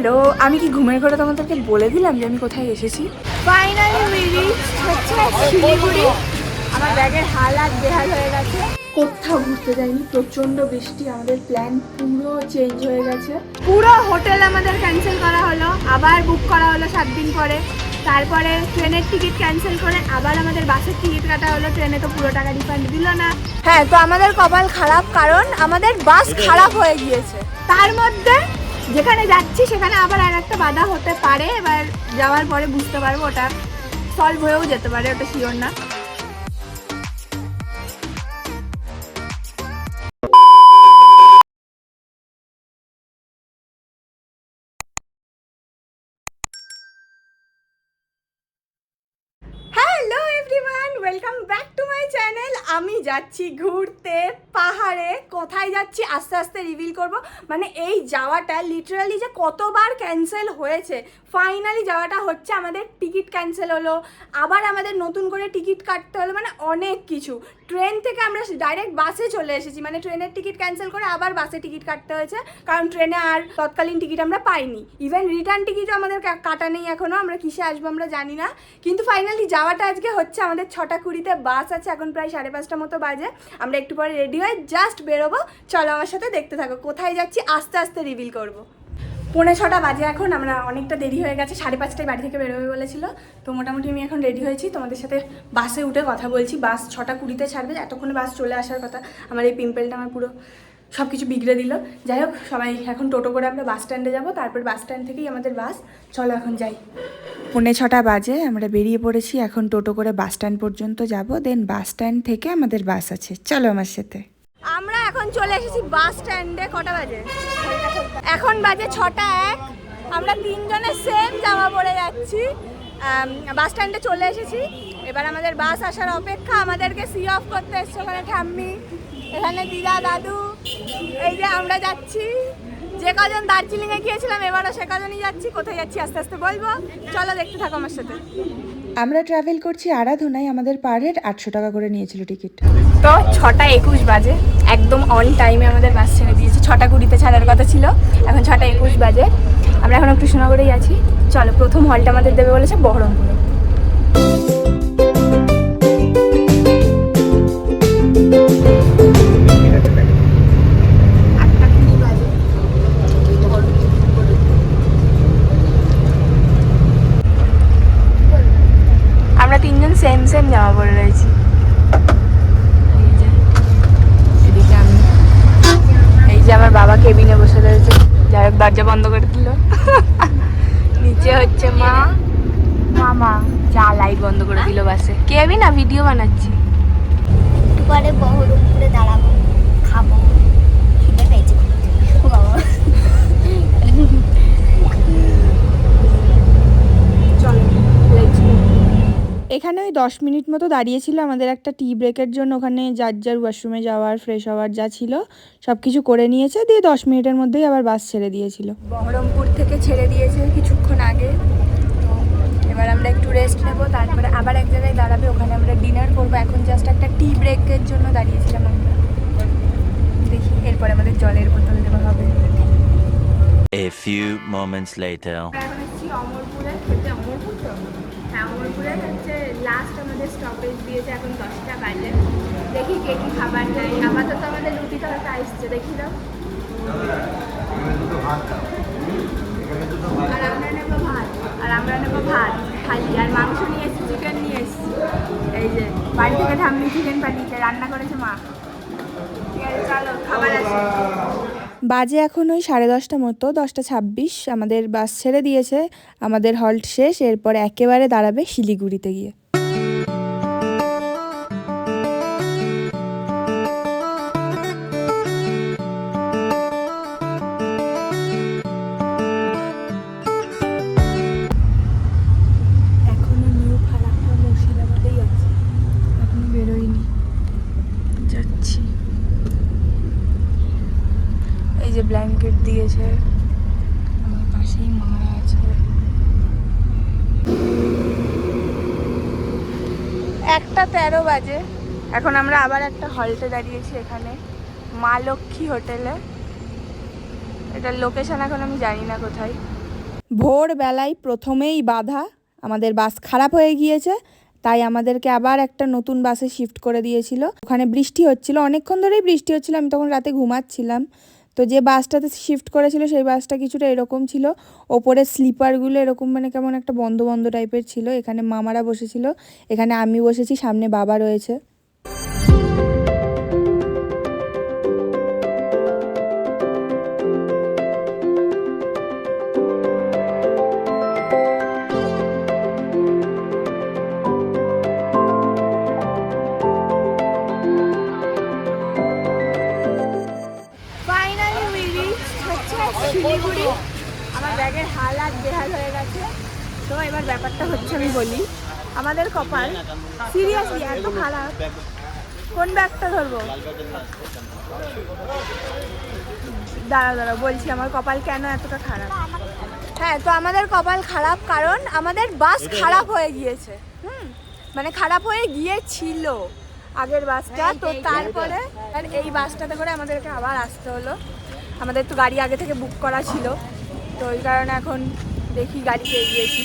Hello, আমি কি ঘুমের ঘরে তোমাদেরকে বলে দিলাম যে আমি কোথায় এসেছি? ফাইনালি উই রিচড হচ্ছে শিলিগুড়ি। আমার ব্যাগের হালাত বেহাল হয়ে গেছে। কোথাও ঘুরতে যাইনি, প্রচন্ড বৃষ্টি, আমাদের প্ল্যান পুরো চেঞ্জ হয়ে গেছে। পুরো হোটেল আমাদের ক্যান্সেল করা হলো, আবার বুক করা হলো 7 দিন পরে। তারপরে ট্রেনের টিকিট ক্যান্সেল করে আবার আমাদের বাসের টিকিট কাটা হলো। ট্রেনে তো পুরো টাকা রিফান্ড দিল না। হ্যাঁ, তো আমাদের কপাল খারাপ, কারণ আমাদের বাস খারাপ হয়ে গিয়েছে। তার মধ্যে যেখানে যাচ্ছি সেখানে আবার আর একটা বাধা হতে পারে। এবার যাওয়ার পরে বুঝতে পারবো, ওটা সলভ হয়েও যেতে পারে, ওটা শিওর না। Hello everyone, welcome back to my channel. আমি যাচ্ছি ঘুরতে পাহাড়ে। কোথায় যাচ্ছি আস্তে আস্তে রিভিল করব। মানে এই যাওয়াটা লিটারালি যে কতবার ক্যান্সেল হয়েছে, ফাইনালি যাওয়াটা হচ্ছে। আমাদের টিকিট ক্যান্সেল হলো, আবার আমাদের নতুন করে টিকিট কাটতে হলো, মানে অনেক কিছু। ট্রেন থেকে আমরা ডাইরেক্ট বাসে চলে এসেছি, মানে ট্রেনের টিকিট ক্যান্সেল করে আবার বাসে টিকিট কাটতে হয়েছে, কারণ ট্রেনে আর তৎকালীন টিকিট আমরা পাইনি। ইভেন রিটার্ন টিকিটও আমাদের কাটা নেই এখনও, আমরা কিসে আসবো আমরা জানি না। কিন্তু ফাইনালি যাওয়াটা আজকে হচ্ছে। আমাদের 6:20-তে বাস আছে, এখন প্রায় 5:30 মতো বাজে। আমরা একটু পরে রেডি হয়ে জাস্ট বেরোবো। চলো আমার সাথে, দেখতে থাকো। কোথায় যাচ্ছি আস্তে আস্তে রিভিল করবো। 5:45 বাজে এখন, আমরা অনেকটা দেরি হয়ে গেছে। 5:30টায় বাড়ি থেকে বেরোবে বলেছিল। তো মোটামুটি আমি এখন রেডি হয়েছি, তোমাদের সাথে বাসে উঠে কথা বলছি। বাস 6:20-তে ছাড়বে, এতক্ষণে বাস চলে আসার কথা। আমার এই পিম্পলটা আমার পুরো সব কিছু বিগড়ে দিল। যাই হোক, সবাই এখন টোটো করে আমরা বাস স্ট্যান্ডে যাবো, তারপর বাস স্ট্যান্ড থেকেই আমাদের বাস। চলো এখন যাই। 5:45 বাজে, আমরা বেরিয়ে পড়েছি। এখন টোটো করে বাস স্ট্যান্ড পর্যন্ত যাব, দেন বাস স্ট্যান্ড থেকে আমাদের বাস আছে। চলো আমার সাথে। আমরা এখন চলে এসেছি বাস স্ট্যান্ডে। কটা বাজে? এখন বাজে 6:01। আমরা 3 জনে সেম জামা পরে যাচ্ছি। বাস স্ট্যান্ডে চলে এসেছি। এবার আমাদের বাস আসার অপেক্ষা। আমাদেরকে সি অফ করতে এসছে ওখানে ঠাম্মি, এখানে দিদা, দাদু। এই যে আমরা যাচ্ছি। যে কজন দার্জিলিংয়ে গিয়েছিলাম এবারও সে কজনই যাচ্ছি। কোথায় যাচ্ছি আস্তে আস্তে বলবো, চলো দেখতে থাকো আমার সাথে। আমরা ট্রাভেল করছি আরাধনায়। আমাদের পার হেড 800 টাকা করে নিয়েছিল টিকিট। তো 6:21 বাজে, একদম অন টাইমে আমাদের বাস ছেড়ে দিয়েছে। 6:20-তে ছাড়ার কথা ছিল, এখন 6:21 বাজে। আমরা এখন কৃষ্ণনগরেই আছি। চলো, প্রথম হলটা আমাদের দেবে বলেছে বহরমপুরে। আমরা 3 জন সেম সেম জামা পরে রয়েছি। এদিকে আমি, এই যে আমার বাবা কেবিনে বসে রয়েছে। যাই হোক, দরজা বন্ধ করে দিল। নিচে হচ্ছে মা, মামা যা লাইট বন্ধ করে দিল বাসে। কেবি না, ভিডিও বানাচ্ছি। একটু পরে বহরমপুরে দাঁড়াবো, খাবো, খিদে পেয়েছে। এখানে ওই 10 মিনিট মতো দাঁড়িয়েছিল আমাদের একটা টি ব্রেকের জন্য। ওখানে যার যার ওয়াশরুমে যাওয়ার, ফ্রেশ হওয়ার যা ছিল সব কিছু করে নিয়েছে, দিয়ে 10 মিনিটের মধ্যেই আবার বাস ছেড়ে দিয়েছিল। বহরমপুর থেকে ছেড়ে দিয়েছে কিছুক্ষণ আগে। তো এবার আমরা একটু রেস্ট নেব, তারপরে আবার এক জায়গায় দাঁড়াবে, ওখানে আমরা ডিনার করবো। এখন জাস্ট একটা টি ব্রেকের জন্য দাঁড়িয়েছিলাম আমরা। দেখি এরপরে আমাদের জলের বোতল দেওয়া হবে। A few moments later. এখন এসেছি অমরপুরে। অমরপুর তো, হ্যাঁ অমরপুরে হচ্ছে লাস্ট আমাদের স্টপেজ দিয়েছে। এখন 10টা বাজে। দেখি কে কি খাবার দেয়। আপাতত আমাদের রুটি তরকা আসছে, দেখি দাও। আর আমরা নেবো ভাত, খালি। আর মাংস নিয়ে এসেছি, চিকেন নিয়ে এসেছি। এই যে বাড়ি থেকে ঠাম্মি চিকেন পাঠিয়েছে, রান্না করেছে মা। ঠিক আছে, চলো খাবার আসে। বাজে এখন ওই 10:30 মতো, 10:26। আমাদের বাস ছেড়ে দিয়েছে, আমাদের হল্ট শেষ। এরপরে একেবারে দাঁড়াবে শিলিগুড়িতে গিয়ে। এখনো নিউ ফারাক্কা মুর্শিদাবাদেই আছে, এখনো বেরোয়নি। যাচ্ছি। এই যে ব্ল্যাঙ্কেট দিয়েছে, আমার পাশেই মা আছে। 1:13 বাজে। এখন আমরা আবার একটা হল্টে দাঁড়িয়েছি, এখানে মা লক্ষ্মী হোটেলে। এটার লোকেশন এখন আমি জানি না কোথায়। ভোরবেলায় প্রথমেই বাধা, আমাদের বাস খারাপ হয়ে গিয়েছে, তাই আমাদেরকে আবার একটা নতুন বাসে শিফট করে দিয়েছিল। ওখানে বৃষ্টি হচ্ছিল, অনেকক্ষণ ধরেই বৃষ্টি হচ্ছিল, আমি তখন রাতে ঘুমাচ্ছিলাম। তো যে বাসটাতে শিফট করেছিল সেই বাসটা কিছুটা এরকম ছিল, ওপরে স্লিপারগুলো এরকম মানে কেমন একটা বন্ধ বন্ধ টাইপের ছিল। এখানে মামারা বসেছিল, এখানে আমি বসেছি, সামনে বাবা রয়েছে। শিলিগুড়ি। আমার ব্যাগের হালাত বেহাল হয়ে গেছে। তো এবার ব্যাপারটা হচ্ছে আমি বলি, আমাদের কপাল সিরিয়াসলি এত খারাপ। কোন ব্যাগটা ধরবো? দাঁড়াও বলছি আমার কপাল কেন এতটা খারাপ। হ্যাঁ, তো আমাদের কপাল খারাপ কারণ আমাদের বাস খারাপ হয়ে গিয়েছে। মানে খারাপ হয়ে গিয়েছিল আগের বাসটা, তো তারপরে এই বাসটাতে করে আমাদেরকে আবার আসতে হলো। আমাদের তো গাড়ি আগে থেকে বুক করা ছিল, তো ওই কারণে এখন দেখি গাড়ি পেয়ে গিয়েছি।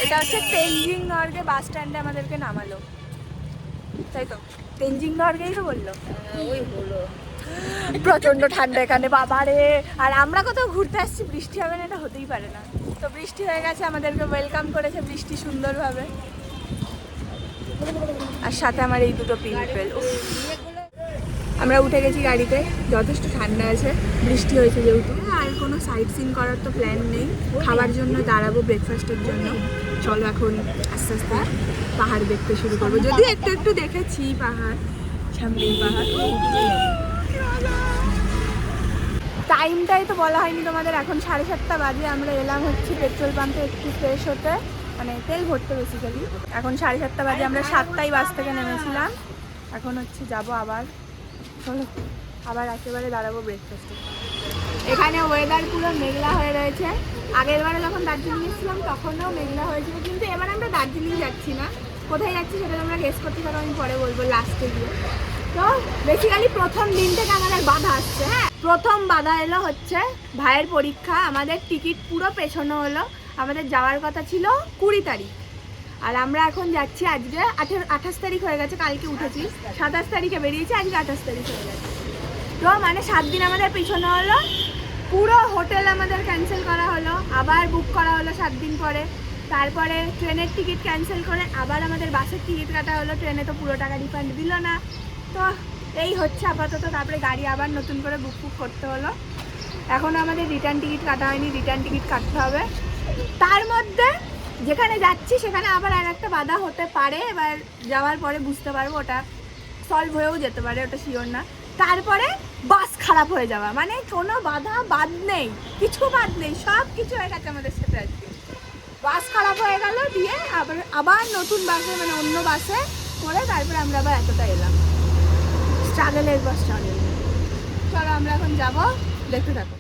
এটা হচ্ছে তেনজিং নর্গে বাস স্ট্যান্ডে আমাদেরকে নামালো, তাই তো? তেনজিং নর্গেই তো বললো। ওই হলো, প্রচণ্ড ঠান্ডা এখানে বাবারে। আর আমরা কোথাও ঘুরতে আসছি, বৃষ্টি হবে না এটা হতেই পারে না। তো বৃষ্টি হয়ে গেছে, আমাদেরকে ওয়েলকাম করেছে বৃষ্টি সুন্দরভাবে। আর সাথে আমার এই দুটো পিম্পল। আমরা উঠে গেছি গাড়িতে, যথেষ্ট ঠান্ডা আছে, বৃষ্টি হয়েছে যেহেতু। আর কোনো সাইট সিন করার তো প্ল্যান নেই, খাবার জন্য দাঁড়াবো ব্রেকফাস্টের জন্য। চলো এখন আস্তে আস্তে পাহাড় দেখতে শুরু করবো, যদিও একটু একটু দেখেছি পাহাড়, সামনেই পাহাড়। টাইমটাই তো বলা হয়নি তোমাদের, এখন 7:30 বাজে। আমরা এলাম হচ্ছে পেট্রোল পাম্পে একটু ফ্রেশ হতে, মানে তেল ভরতে বেসিক্যালি। এখন 7:30 বাজে, আমরা 7টায় বাস থেকে নেমেছিলাম। এখন হচ্ছে যাব আবার, চলো আবার একেবারে দাঁড়াবো ব্রেকফাস্টে। এখানে ওয়েদার পুরো মেঘলা হয়ে রয়েছে। আগের বারে যখন দার্জিলিং এসেছিলাম তখনও মেঘলা হয়েছিল, কিন্তু এবার আমরা দার্জিলিং যাচ্ছি না। কোথায় যাচ্ছি সেটা তোমরা গেস করতে পারো, আমি পরে বলবো লাস্টে গিয়ে। তো বেসিক্যালি প্রথম দিন থেকে আমাদের বাধা আসছে। হ্যাঁ, প্রথম বাধা এলো হচ্ছে ভাইয়ের পরীক্ষা। আমাদের টিকিট পুরো পেছনো হলো, আমাদের যাওয়ার কথা ছিল 20 তারিখ, আর আমরা এখন যাচ্ছি আজকে 28 তারিখ হয়ে গেছে। কালকে উঠেছি, 27 তারিখে বেরিয়েছি, আজকে 28 তারিখ হয়ে গেছে। তো মানে 7 দিন আমাদের পিছনে হলো। পুরো হোটেল আমাদের ক্যান্সেল করা হলো, আবার বুক করা হলো 7 দিন পরে। তারপরে ট্রেনের টিকিট ক্যান্সেল করে আবার আমাদের বাসের টিকিট কাটা হলো, ট্রেনে তো পুরো টাকা রিফান্ড দিল না। তো এই হচ্ছে আপাতত। তারপরে গাড়ি আবার নতুন করে বুক করতে হলো। এখনও আমাদের রিটার্ন টিকিট কাটা হয়নি, রিটার্ন টিকিট কাটতে হবে। তার মধ্যে যেখানে যাচ্ছি সেখানে আবার আর একটা বাধা হতে পারে, এবার যাওয়ার পরে বুঝতে পারবো, ওটা সলভ হয়েও যেতে পারে, ওটা শিওর না। তারপরে বাস খারাপ হয়ে যাওয়া, মানে কোনো বাধা বাদ নেই, কিছু বাদ নেই, সব কিছু হয়ে গেছে আমাদের সাথে আজকে। বাস খারাপ হয়ে গেল, দিয়ে আবার নতুন বাসে, মানে অন্য বাসে করে তারপরে আমরা আবার এতটা এলাম। স্ট্রাগলের বাস স্ট্রাগল। চলো আমরা এখন যাবো, দেখতে থাকো।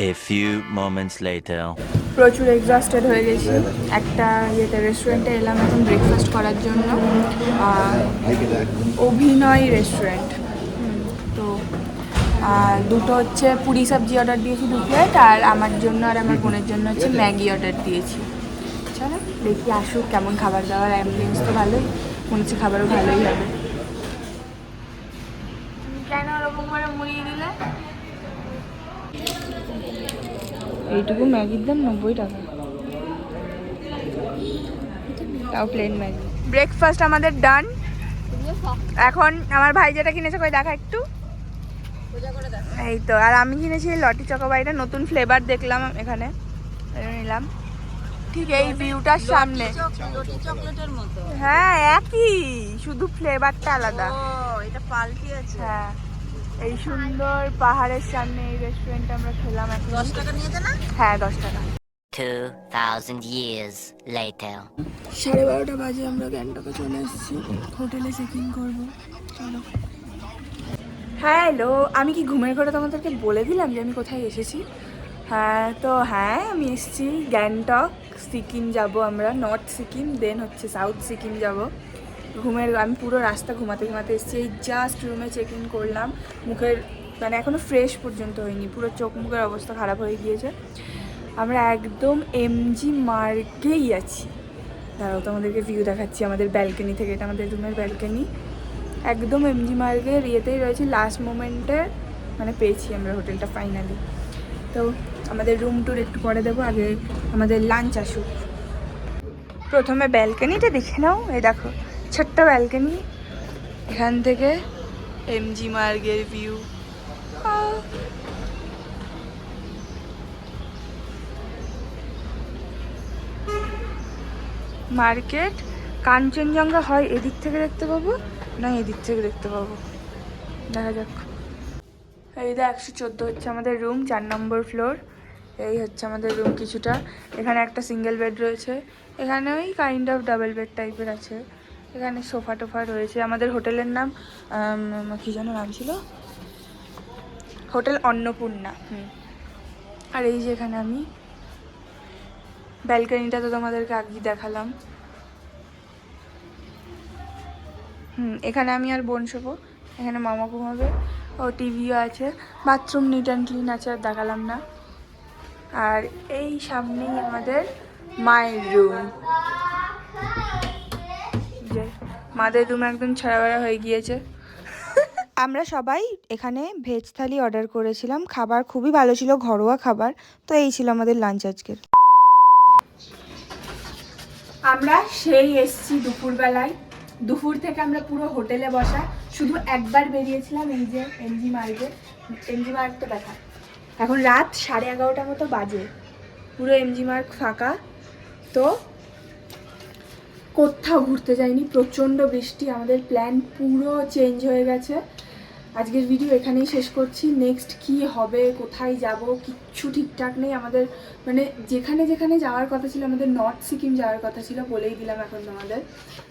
A few moments later. প্রচুর এক্সস্টেড হয়ে গেছি। একটা রেস্টুরেন্টে এলাম এখন ব্রেকফাস্ট করার জন্য, অভিনয় রেস্টুরেন্ট। তো দুটো হচ্ছে পুরি সবজি অর্ডার দিয়েছি 2 প্লেট, আর আমার জন্য আর আমার বোনের জন্য হচ্ছে ম্যাগি অর্ডার দিয়েছি। চলো দেখি আসুক কেমন খাবার দাবার। অ্যাম্বিয়েন্স তো ভালোই, মনে হচ্ছে খাবারও ভালোই হবে। কেন ওরকম করে মুড়িয়ে দিলে? এইটুকু ম্যাগির দাম 90 টাকা, তাও প্লেন ম্যাগি। ব্রেকফাস্ট আমাদের ডান। এখন আমার ভাই যেটা কিনেছে কই দেখা একটু, এই তো। আর আমি কিনেছি লটি চকোবাইটা, নতুন ফ্লেভার দেখলাম এখানে, নিলাম। ঠিক এই ভিউটার সামনে, হ্যাঁ একই, শুধু ফ্লেভারটা আলাদা। এটা পাল্টি আছে। হ্যাঁ, এই সুন্দর পাহাড়ের সামনে এই রেস্টুরেন্টে আমরা খেলাম। 10 টাকা নিয়েছে না? হ্যাঁ 10 টাকা। 2000 years later. 12:30 বাজে আমরা গ্যাংটকে চলে এসেছি, হোটেলে চেক ইন করবো। চলো। হ্যালো, আমি কি ঘুমের ঘরে তোমাদেরকে বলে দিলাম যে আমি কোথায় এসেছি? হ্যাঁ তো হ্যাঁ আমি এসেছি গ্যাংটক, সিকিম যাব আমরা, নর্থ সিকিম, দেন হচ্ছে সাউথ সিকিম যাব। আমি পুরো রাস্তা ঘুমাতে ঘুমাতে এসেছি, এই জাস্ট রুমে চেক ইন করলাম, মুখের মানে এখনও ফ্রেশ পর্যন্ত হয়নি, পুরো চোখ মুখের অবস্থা খারাপ হয়ে গিয়েছে। আমরা একদম এমজি মার্গেই আছি। দাঁড়াও তোমাদেরকে ভিউ দেখাচ্ছি আমাদের ব্যালকনি থেকে, এটা আমাদের রুমের ব্যালকনি, একদম এমজি মার্গের ইয়েতেই রয়েছে। লাস্ট মোমেন্টে মানে পেয়েছি আমরা হোটেলটা ফাইনালি। তো আমাদের রুম ট্যুর একটু পরে দেবো, আগে আমাদের লাঞ্চ আসুক। প্রথমে ব্যালকনিটা দেখে নাও, এই দেখো ছোট্ট ব্যালকনি, এখান থেকে এমজি মার্গের ভিউ। মার্কেট কাঞ্চনজঙ্ঘা হয় এদিক থেকে দেখতে পাবো না এদিক থেকে দেখতে পাবো, দেখা যাক। এইটা 114 হচ্ছে আমাদের রুম, 4 নম্বর ফ্লোর। এই হচ্ছে আমাদের রুম কিছুটা, এখানে একটা সিঙ্গেল বেড রয়েছে, এখানে ওই কাইন্ড অফ ডাবল বেড টাইপের আছে, এখানে সোফা টোফা রয়েছে। আমাদের হোটেলের নাম কী যেন নাম ছিল, হোটেল অন্নপূর্ণা। আর এই যে এখানে আমি ব্যালকনিটা তো তোমাদেরকে আগেই দেখালাম। এখানে আমি আর বোন শোবো, এখানে মামা ঘুমাবে, ও টিভিও আছে, বাথরুম নিট অ্যান্ড ক্লিন আছে, আর দেখালাম না। আর এই সামনেই আমাদের মায়ের রুম, যে মাদের রুম একদম ছাড়াবাড়া হয়ে গিয়েছে। আমরা সবাই এখানে ভেজ থালি অর্ডার করেছিলাম, খাবার খুবই ভালো ছিল, ঘরোয়া খাবার। তো এই ছিল আমাদের লাঞ্চ আজকের। আমরা সেই এসছি দুপুরবেলায়, দুপুর থেকে আমরা পুরো হোটেলে বসা, শুধু একবার বেরিয়েছিলাম এই যে এমজি মার্গে, এমজি মার্গটা দেখা। এখন রাত 11:30 মতো বাজে, পুরো এমজি মার্গ ফাঁকা। তো কোথাও ঘুরতে যাইনি, প্রচণ্ড বৃষ্টি, আমাদের প্ল্যান পুরো চেঞ্জ হয়ে গেছে। আজকের ভিডিও এখানেই শেষ করছি। নেক্সট কি হবে, কোথায় যাব, কিচ্ছু ঠিকঠাক নেই আমাদের। মানে যেখানে যেখানে যাওয়ার কথা ছিল, আমাদের নর্থ সিকিম যাওয়ার কথা ছিল, বলেই দিলাম এখন তোমাদের।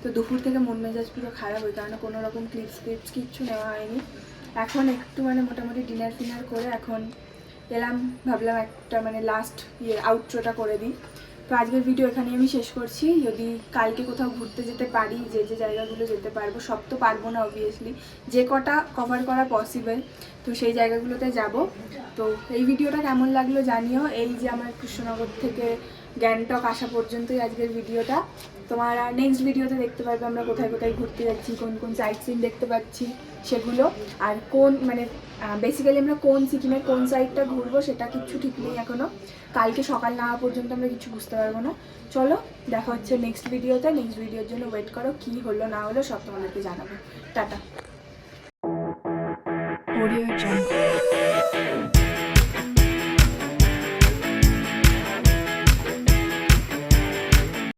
তো দুপুর থেকে মন মেজাজ পুরো খারাপ, ওই কারণে কোনো রকম ক্লিপস কিচ্ছু নেওয়া হয়নি। এখন একটু মানে মোটামুটি ডিনার ফিনার করে এখন এলাম, ভাবলাম একটা মানে লাস্ট আউটরোটা করে দিই। তো আজকের ভিডিও এখানে আমি শেষ করছি। যদি কালকে কোথাও ঘুরতে যেতে পারি, যে যে জায়গাগুলো যেতে পারবো, সব তো পারবো না অবভিয়াসলি, যে কটা কভার করা পসিবল, তো সেই জায়গাগুলোতে যাব। তো এই ভিডিওটা কেমন লাগলো জানিও। এই যে আমার কৃষ্ণনগর থেকে গ্যাংটক আসা পর্যন্তই আজকের ভিডিওটা। তোমার নেক্সট ভিডিওতে দেখতে পারবে আমরা কোথায় কোথায় ঘুরতে যাচ্ছি, কোন কোন সাইট সিন দেখতে পাচ্ছি সেগুলো, আর কোন মানে বেসিক্যালি আমরা কোন সিকিমের কোন সাইডটা ঘুরবো সেটা কিচ্ছু ঠিক নেই এখনও। কালকে সকাল না হওয়া পর্যন্ত আমরা কিছু বুঝতে পারবো না। চলো দেখা হচ্ছে নেক্সট ভিডিওতে। নেক্সট ভিডিওর জন্য ওয়েট করো, কী হলো না হলো সব তোমাদেরকে জানাবো। টাটা। Audio Jungle.